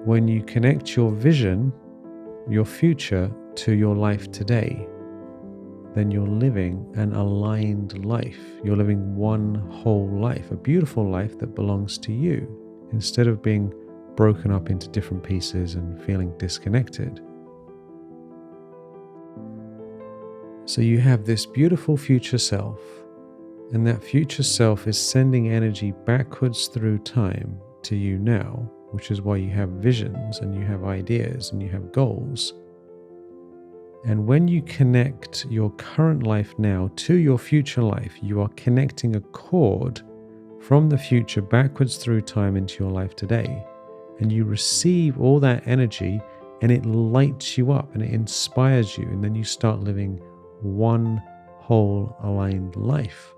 when you connect your vision, your future, to your life today, then you're living an aligned life. You're living one whole life, a beautiful life that belongs to you, instead of being broken up into different pieces and feeling disconnected. So you have this beautiful future self, and that future self is sending energy backwards through time to you now, which is why you have visions and you have ideas and you have goals. And when you connect your current life now to your future life, you are connecting a cord from the future backwards through time into your life today. And you receive all that energy and it lights you up and it inspires you. And then you start living one whole aligned life.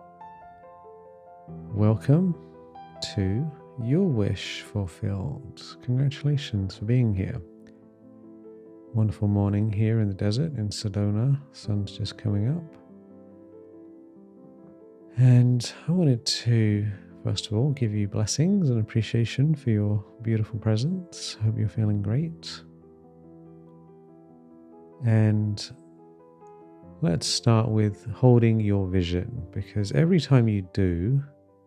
Welcome to Your Wish Fulfilled. Congratulations for being here. Wonderful morning here in the desert in Sedona. Sun's just coming up. And I wanted to, first of all, give you blessings and appreciation for your beautiful presence. Hope you're feeling great. And let's start with holding your vision, because every time you do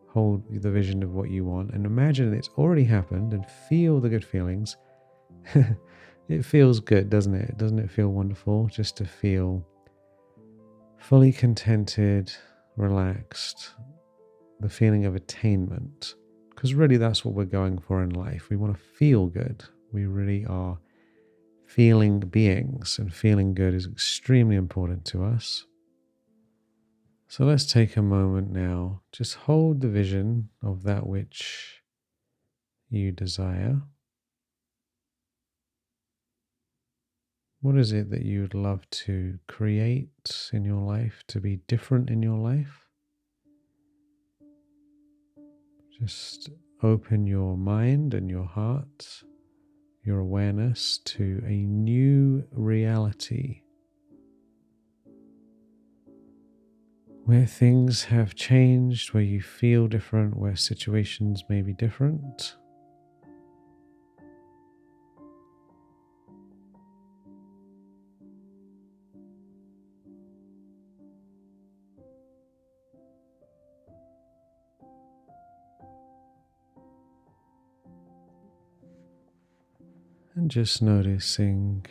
hold the vision of what you want and imagine it's already happened and feel the good feelings, it feels good, doesn't it? Doesn't it feel wonderful just to feel fully contented, relaxed, the feeling of attainment? Because really that's what we're going for in life. We want to feel good. We really are feeling beings, and feeling good is extremely important to us. So let's take a moment now. Just hold the vision of that which you desire. What is it that you'd love to create in your life, to be different in your life? Just open your mind and your heart, your awareness to a new reality where things have changed, where you feel different, where situations may be different. And just noticing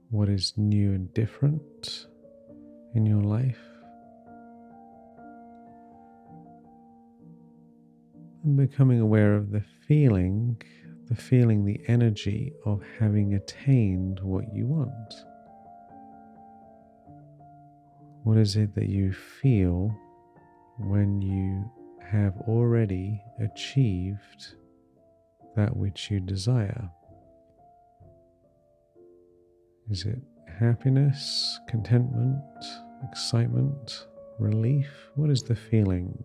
what is new and different in your life. And becoming aware of the feeling, the energy of having attained what you want. What is it that you feel when you have already achieved that which you desire? Is it happiness, contentment, excitement, relief? What is the feeling?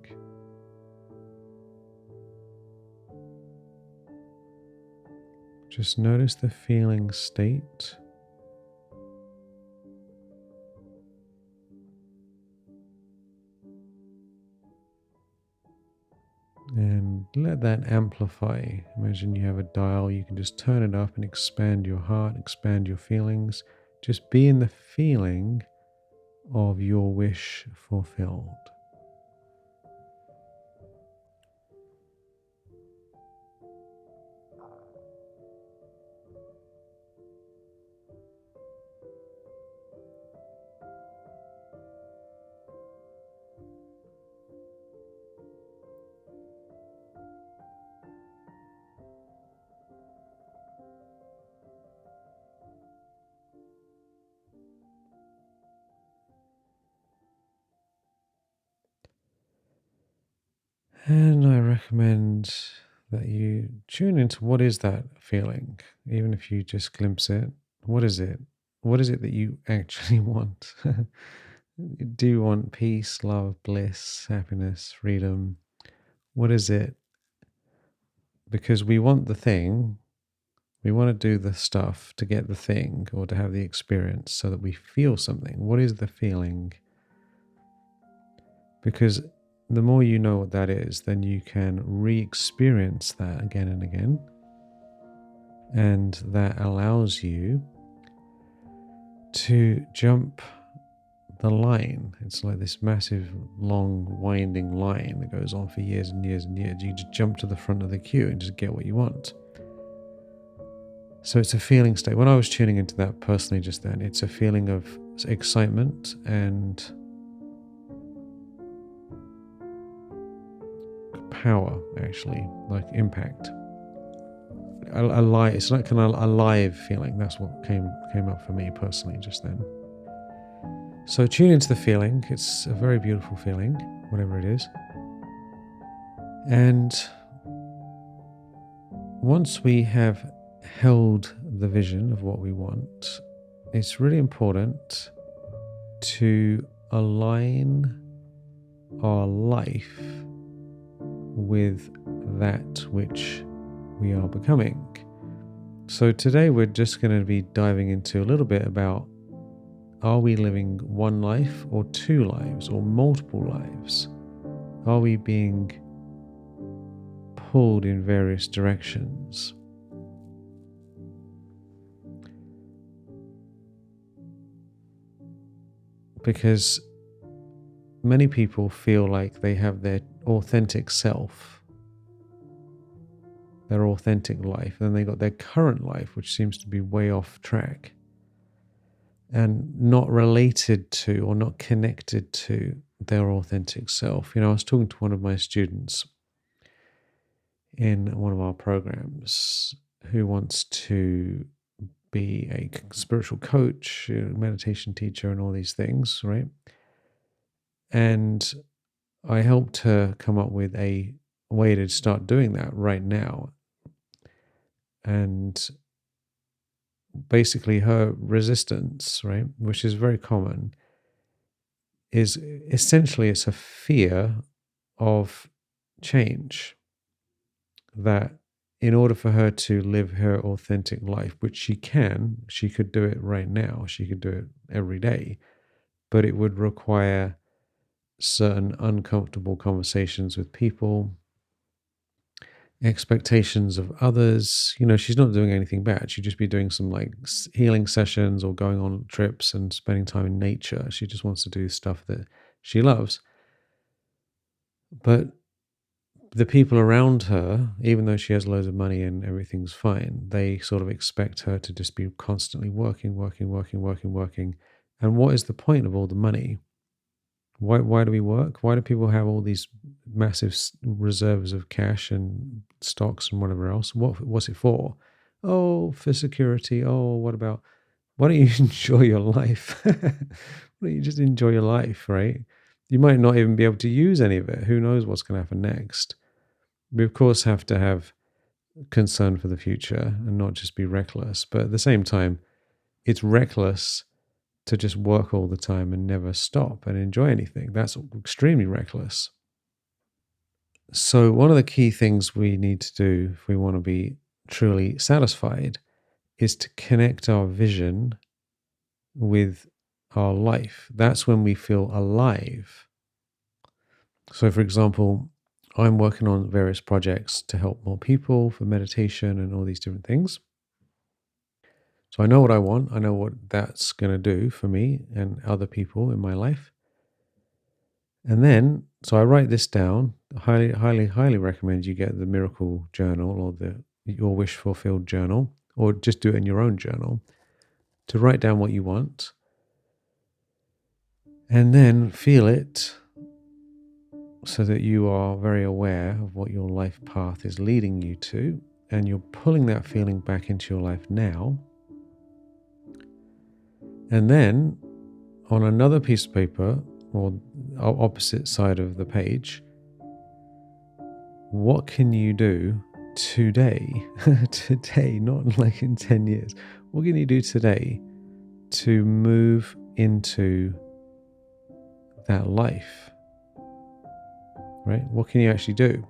Just notice the feeling state. And let that amplify. Imagine you have a dial, you can just turn it up and expand your heart, expand your feelings. Just be in the feeling of your wish fulfilled. And I recommend that you tune into what is that feeling, even if you just glimpse it. What is it? What is it that you actually want? Do you want peace, love, bliss, happiness, freedom? What is it? Because we want the thing, we want to do the stuff to get the thing or to have the experience so that we feel something. What is the feeling? Because the more you know what that is, then you can re-experience that again and again. And that allows you to jump the line. It's like this massive, long, winding line that goes on for years and years and years. You just jump to the front of the queue and just get what you want. So it's a feeling state. When I was tuning into that personally just then, it's a feeling of excitement and power, actually, like impact. It's like kind of a live feeling. That's what came up for me personally just then. So tune into the feeling. It's a very beautiful feeling, whatever it is. And once we have held the vision of what we want, it's really important to align our life with that which we are becoming. So today we're just going to be diving into a little bit about, are we living one life or two lives or multiple lives? Are we being pulled in various directions? Because many people feel like they have their authentic self, their authentic life, and then they got their current life, which seems to be way off track and not related to or not connected to their authentic self. I was talking to one of my students in one of our programs who wants to be a spiritual coach, a meditation teacher, and all these things, right? And I helped her come up with a way to start doing that right now. And basically her resistance, right, which is very common, is essentially it's a fear of change. That in order for her to live her authentic life, which she could do it right now, she could do it every day, but it would require certain uncomfortable conversations with people, expectations of others. She's not doing anything bad. She'd just be doing some like healing sessions or going on trips and spending time in nature. She just wants to do stuff that she loves. But the people around her, even though she has loads of money and everything's fine, they sort of expect her to just be constantly working. And what is the point of all the money? Why do we work? Why do people have all these massive reserves of cash and stocks and whatever else? What's it for? Oh, for security. Oh, why don't you enjoy your life? Why don't you just enjoy your life, right? You might not even be able to use any of it. Who knows what's going to happen next? We, of course, have to have concern for the future and not just be reckless. But at the same time, it's reckless to just work all the time and never stop and enjoy anything. That's extremely reckless. So one of the key things we need to do if we want to be truly satisfied is to connect our vision with our life. That's when we feel alive. So for example, I'm working on various projects to help more people for meditation and all these different things. So I know what I want. I know what that's going to do for me and other people in my life. And then, so I write this down. Highly recommend you get the Miracle Journal or the Your Wish Fulfilled Journal, or just do it in your own journal to write down what you want. And then feel it so that you are very aware of what your life path is leading you to. And you're pulling that feeling back into your life now. And then on another piece of paper or opposite side of the page, what can you do today? Today, not like in 10 years. What can you do today to move into that life? Right? What can you actually do?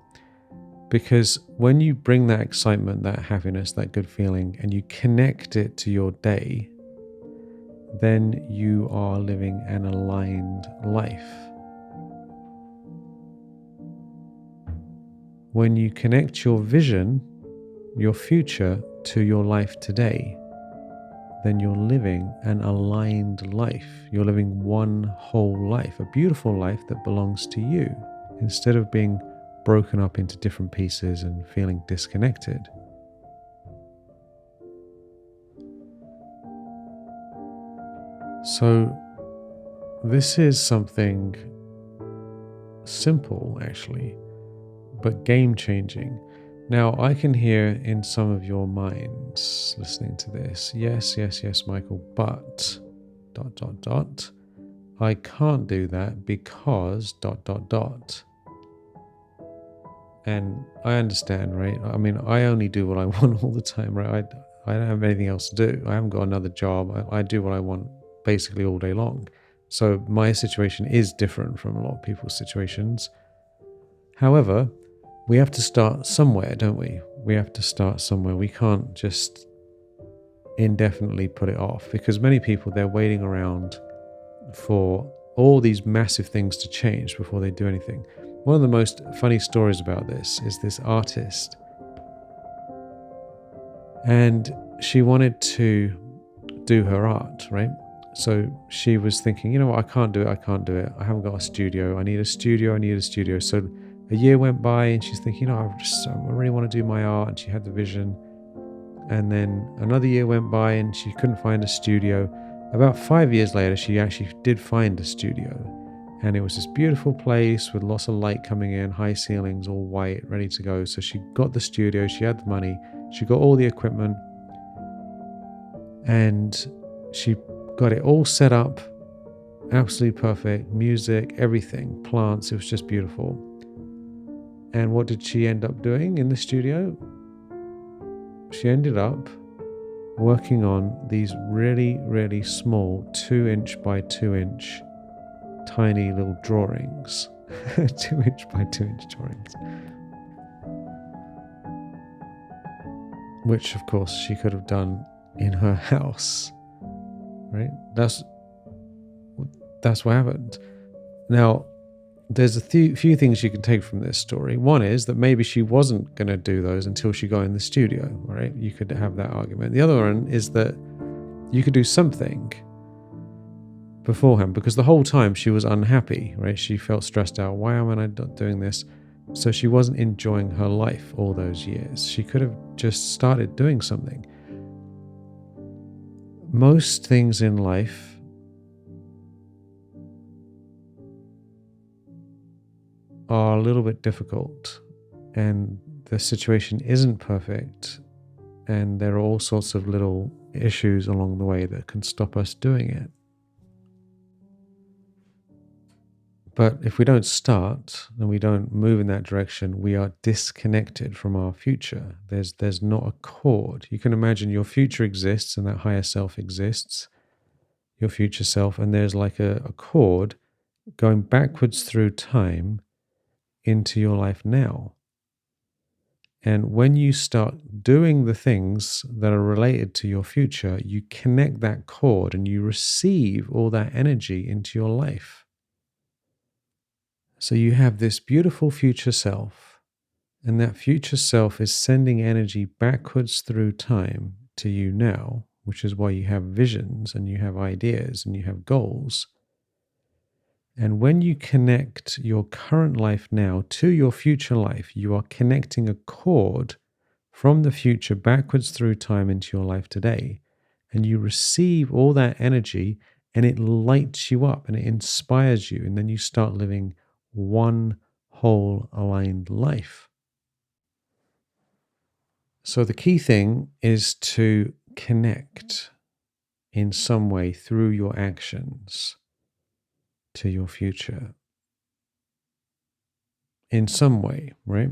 Because when you bring that excitement, that happiness, that good feeling, and you connect it to your day, then you are living an aligned life. When you connect your vision your future to your life today, then you're living an aligned life. You're living one whole life, a beautiful life that belongs to you, instead of being broken up into different pieces and feeling disconnected. So, this is something simple, actually, but game changing. Now, I can hear in some of your minds listening to this, yes, yes, yes, Michael, but dot, dot, dot. I can't do that because dot, dot, dot. And I understand, right? I mean, I only do what I want all the time, right? I don't have anything else to do. I haven't got another job. I do what I want basically all day long. So my situation is different from a lot of people's situations. However, we have to start somewhere, don't we? We have to start somewhere. We can't just indefinitely put it off, because many people, they're waiting around for all these massive things to change before they do anything. One of the most funny stories about this is this artist, and she wanted to do her art, right? So she was thinking, you know what, I can't do it. I haven't got a studio. I need a studio. So a year went by and she's thinking, I really want to do my art. And she had the vision. And then another year went by and she couldn't find a studio. About 5 years later, she actually did find a studio. And it was this beautiful place with lots of light coming in, high ceilings, all white, ready to go. So she got the studio, she had the money, she got all the equipment, and she got it all set up, absolutely perfect, music, everything, plants, it was just beautiful. And what did she end up doing in the studio? She ended up working on these really, really small 2-inch by 2-inch tiny little drawings. 2-inch by 2-inch drawings. Which, of course, she could have done in her house, right? That's what happened. Now, there's a few things you can take from this story. One is that maybe she wasn't going to do those until she got in the studio, right? You could have that argument. The other one is that you could do something beforehand, because the whole time she was unhappy, right? She felt stressed out. Why am I not doing this? So she wasn't enjoying her life all those years. She could have just started doing something. Most things in life are a little bit difficult, and the situation isn't perfect, and there are all sorts of little issues along the way that can stop us doing it. But if we don't start and we don't move in that direction, we are disconnected from our future. There's not a cord. You can imagine your future exists and that higher self exists, your future self, and there's like a cord going backwards through time into your life now. And when you start doing the things that are related to your future, you connect that cord and you receive all that energy into your life. So you have this beautiful future self, and that future self is sending energy backwards through time to you now, which is why you have visions and you have ideas and you have goals. And when you connect your current life now to your future life, you are connecting a cord from the future backwards through time into your life today. And you receive all that energy and it lights you up and it inspires you. And then you start living one whole aligned life. So the key thing is to connect in some way through your actions to your future. In some way, right?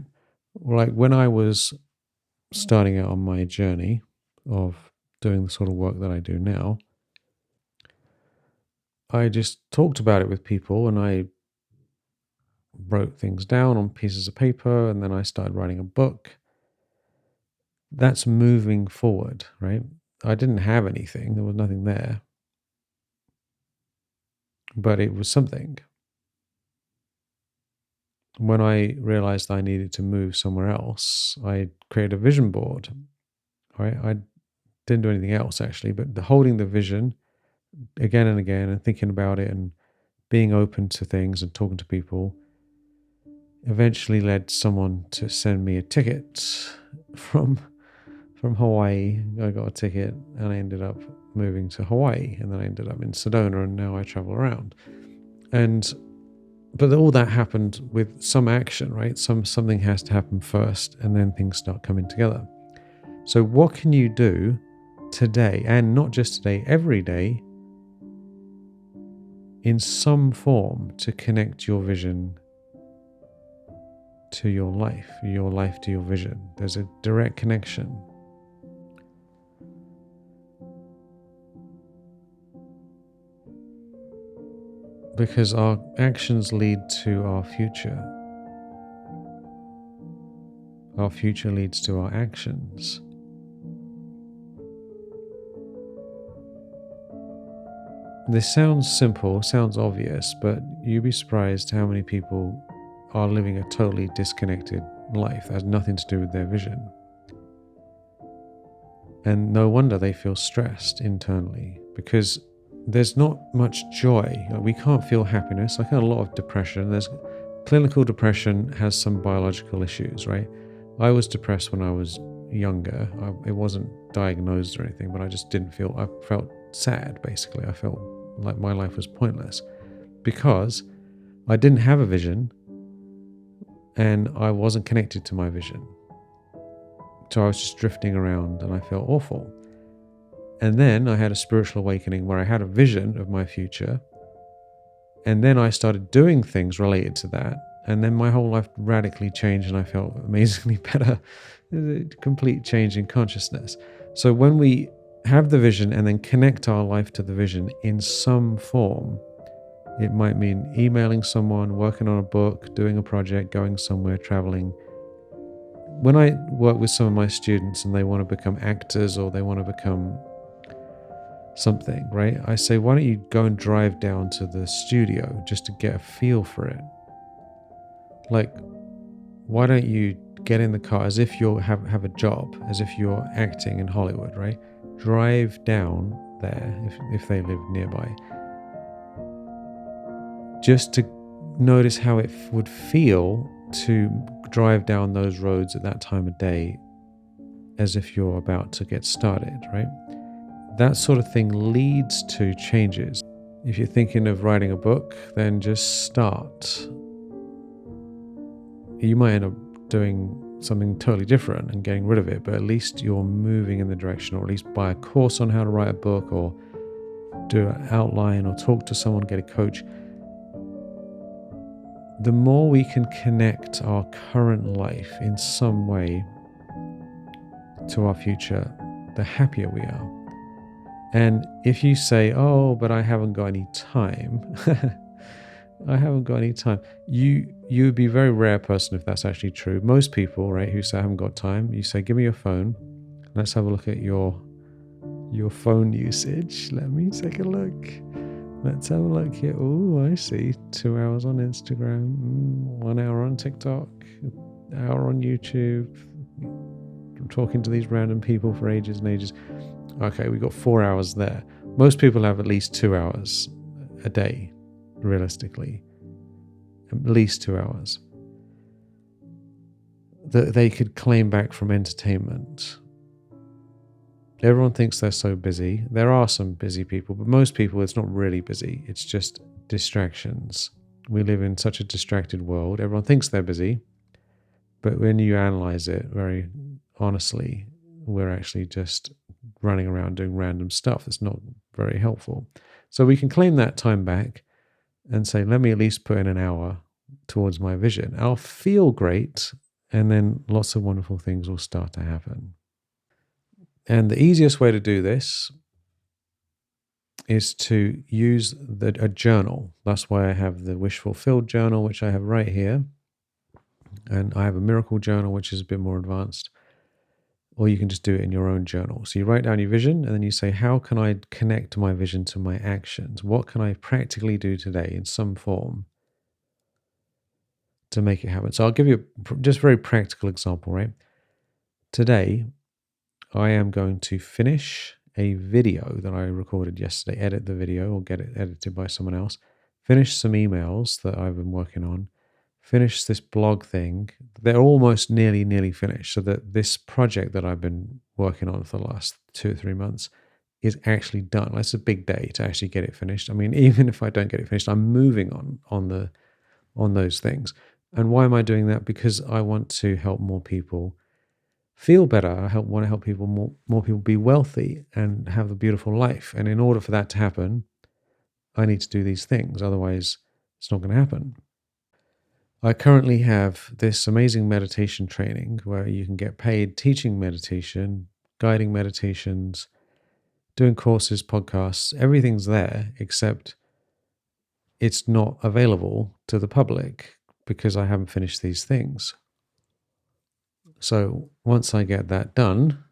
Like when I was starting out on my journey of doing the sort of work that I do now, I just talked about it with people and I wrote things down on pieces of paper and then I started writing a book. That's moving forward, right? I didn't have anything, there was nothing there, but it was something. When I realized I needed to move somewhere else, I created a vision board. Right? I didn't do anything else actually, but holding the vision again and again and thinking about it and being open to things and talking to people eventually led someone to send me a ticket from from Hawaii. I got a ticket and I ended up moving to Hawaii, and then I ended up in Sedona, and now I travel around. And but all that happened with some action, right? Something has to happen first, and then things start coming together. So what can you do today, and not just today, every day, in some form to connect your vision to your life to your vision? There's a direct connection. Because our actions lead to our future. Our future leads to our actions. This sounds simple, sounds obvious, but you'd be surprised how many people are living a totally disconnected life that has nothing to do with their vision. And no wonder they feel stressed internally, because there's not much joy. Like, we can't feel happiness. Like, a lot of depression. There's clinical depression has some biological issues, right? I was depressed when I was younger. It wasn't diagnosed or anything, but I just didn't feel. I felt sad. Basically, I felt like my life was pointless because I didn't have a vision and I wasn't connected to my vision. So I was just drifting around and I felt awful. And then I had a spiritual awakening where I had a vision of my future. And then I started doing things related to that. And then my whole life radically changed and I felt amazingly better. A complete change in consciousness. So when we have the vision and then connect our life to the vision in some form, it might mean emailing someone, working on a book, doing a project, going somewhere, traveling. When I work with some of my students and they want to become actors or they want to become something, right? I say, why don't you go and drive down to the studio just to get a feel for it? Like, why don't you get in the car as if you have a job, as if you're acting in Hollywood, right? Drive down there if they live nearby, just to notice how it would feel to drive down those roads at that time of day as if you're about to get started, right? That sort of thing leads to changes. If you're thinking of writing a book, then just start. You might end up doing something totally different and getting rid of it, but at least you're moving in the direction, or at least buy a course on how to write a book, or do an outline, or talk to someone, get a coach. The more we can connect our current life in some way to our future, the happier we are. And if you say, oh, but I haven't got any time, I haven't got any time, you would be a very rare person if that's actually true. Most people, right, who say I haven't got time, you say, give me your phone. Let's have a look at your phone usage. Let me take a look. Let's have a look here. Oh, I see. 2 hours on Instagram, 1 hour on TikTok, an hour on YouTube. I'm talking to these random people for ages and ages. Okay, we got 4 hours there. Most people have at least 2 hours a day, realistically. At least 2 hours that they could claim back from entertainment. Everyone thinks they're so busy. There are some busy people, but most people, it's not really busy. It's just distractions. We live in such a distracted world. Everyone thinks they're busy, but when you analyze it very honestly, we're actually just running around doing random stuff. It's not very helpful. So we can claim that time back and say, let me at least put in an hour towards my vision. I'll feel great, and then lots of wonderful things will start to happen. And the easiest way to do this is to use a journal. That's why I have the Wish Fulfilled journal, which I have right here. And I have a miracle journal, which is a bit more advanced. Or you can just do it in your own journal. So you write down your vision and then you say, how can I connect my vision to my actions? What can I practically do today in some form to make it happen. So I'll give you a just very practical example, right? Today, I am going to finish a video that I recorded yesterday, edit the video or get it edited by someone else, finish some emails that I've been working on, finish this blog thing. They're almost nearly finished. So that this project that I've been working on for the last 2 or 3 months is actually done. That's a big day to actually get it finished. I mean, even if I don't get it finished, I'm moving on those things. And why am I doing that? Because I want to help more people feel better. Want to help people more people be wealthy and have a beautiful life. And in order for that to happen, I need to do these things. Otherwise, it's not going to happen. I currently have this amazing meditation training where you can get paid teaching meditation, guiding meditations, doing courses, podcasts. Everything's there, except it's not available to the public because I haven't finished these things. So once I get that done,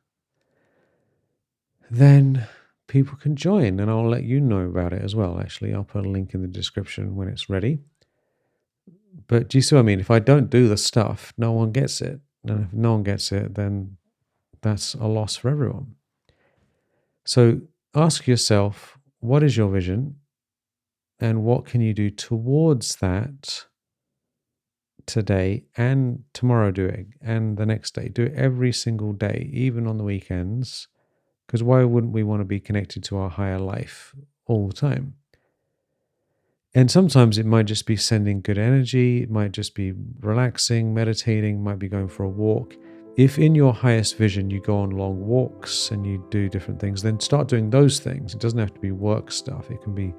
then people can join and I'll let you know about it as well. Actually, I'll put a link in the description when it's ready. But do you see what I mean? If I don't do the stuff, no one gets it. And if no one gets it, then that's a loss for everyone. So ask yourself, what is your vision? And what can you do towards that today and tomorrow? Do it, and the next day. Do it every single day, even on the weekends. Because why wouldn't we want to be connected to our higher life all the time? And sometimes it might just be sending good energy. It might just be relaxing, meditating, might be going for a walk. If in your highest vision you go on long walks and you do different things, then start doing those things. It doesn't have to be work stuff. It can be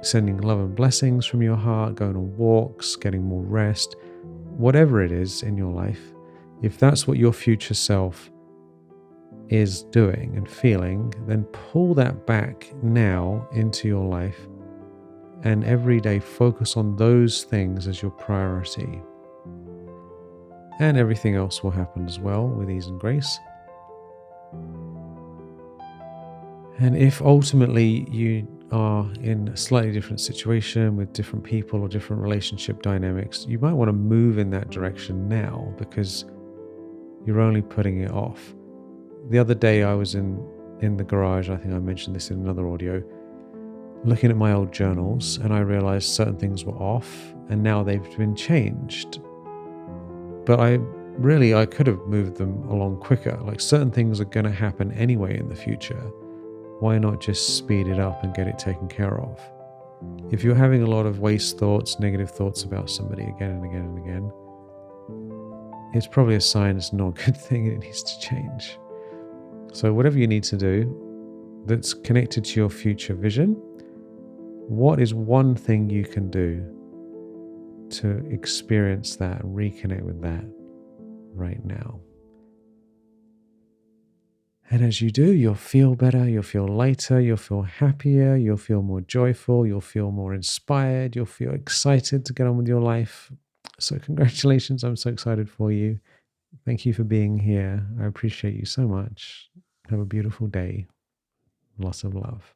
sending love and blessings from your heart, going on walks, getting more rest, whatever it is in your life. If that's what your future self is doing and feeling, then pull that back now into your life and every day focus on those things as your priority. And everything else will happen as well with ease and grace. And if ultimately you are in a slightly different situation with different people or different relationship dynamics, you might want to move in that direction now because you're only putting it off. The other day I was in the garage, I think I mentioned this in another audio, looking at my old journals, and I realized certain things were off and now they've been changed. But I could have moved them along quicker. Like certain things are going to happen anyway in the future. Why not just speed it up and get it taken care of? If you're having a lot of waste thoughts, negative thoughts about somebody again and again and again, it's probably a sign it's not a good thing and it needs to change. So whatever you need to do that's connected to your future vision, what is one thing you can do to experience that, reconnect with that right now? And as you do, you'll feel better, you'll feel lighter, you'll feel happier, you'll feel more joyful, you'll feel more inspired, you'll feel excited to get on with your life. So congratulations, I'm so excited for you. Thank you for being here. I appreciate you so much. Have a beautiful day. Lots of love.